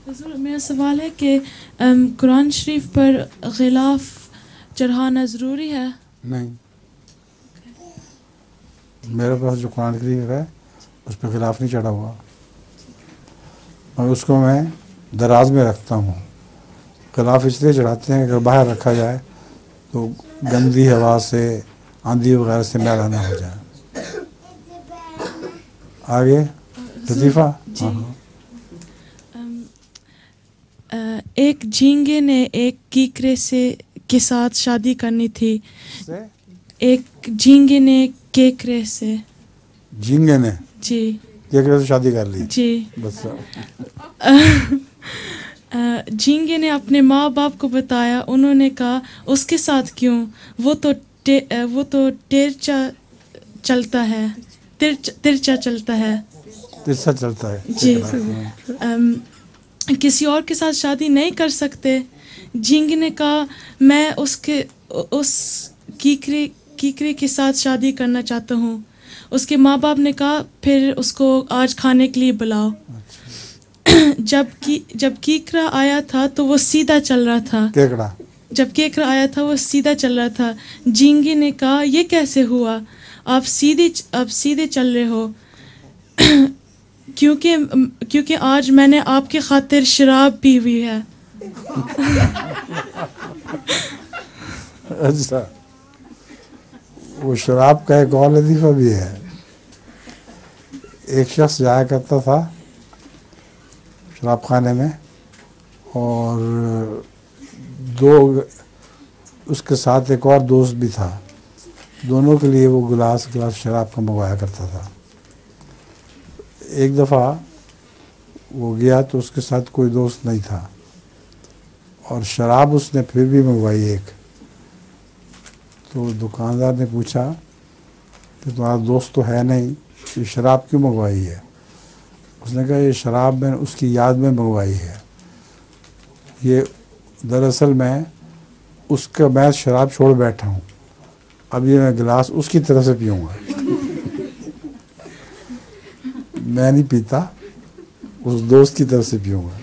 حضور میرا سوال ہے کہ قرآن شریف پر غلاف چڑھانا ضروری ہے؟ نہیں، میرے پاس جو قرآن شریف ہے اس پہ غلاف نہیں چڑھا ہوا، اور اس کو میں دراز میں رکھتا ہوں. غلاف اس لیے چڑھاتے ہیں کہ اگر باہر رکھا جائے تو گندی ہوا سے، آندھی وغیرہ سے میلا نہ ہو جائے. آگے لطیفہ. جی. ایک جھینگے نے ایک کیکرے کے ساتھ شادی کرنی تھی. ایک جھینگے نے کیکرے سے. جھینگے نے جی کیکرے سے شادی کر لی. جی. بس جھینگے نے اپنے ماں باپ کو بتایا. انہوں نے کہا اس کے ساتھ کیوں، وہ تو ترچا چلتا ہے. ترچا چلتا ہے. جی. کسی اور کے ساتھ شادی نہیں کر سکتے؟ جھینگے نے کہا میں اس کیکرے کے ساتھ شادی کرنا چاہتا ہوں. اس کے ماں باپ نے کہا پھر اس کو آج کھانے کے لیے بلاؤ. جب کیکرا آیا تھا تو وہ سیدھا چل رہا تھا. جب کیکرا آیا تھا وہ سیدھا چل رہا تھا. جھینگے نے کہا یہ کیسے ہوا، آپ سیدھے چل رہے ہو. کیونکہ آج میں نے آپ کی خاطر شراب پی ہوئی ہے. اچھا، وہ شراب کا ایک اور لطیفہ بھی ہے. ایک شخص جایا کرتا تھا شراب خانے میں، اور اس کے ساتھ ایک اور دوست بھی تھا. دونوں کے لیے وہ گلاس شراب کا منگوایا کرتا تھا. ایک دفعہ وہ گیا تو اس کے ساتھ کوئی دوست نہیں تھا، اور شراب اس نے پھر بھی منگوائی ایک. تو دکاندار نے پوچھا کہ تمہارا دوست تو ہے نہیں، یہ شراب کیوں منگوائی ہے؟ اس نے کہا یہ شراب میں اس کی یاد میں منگوائی ہے. یہ دراصل میں شراب چھوڑ بیٹھا ہوں، اب یہ میں گلاس اس کی طرف سے پیوں گا. میں نہیں پیتا، اس دوست کی طرف سے پیوں گا.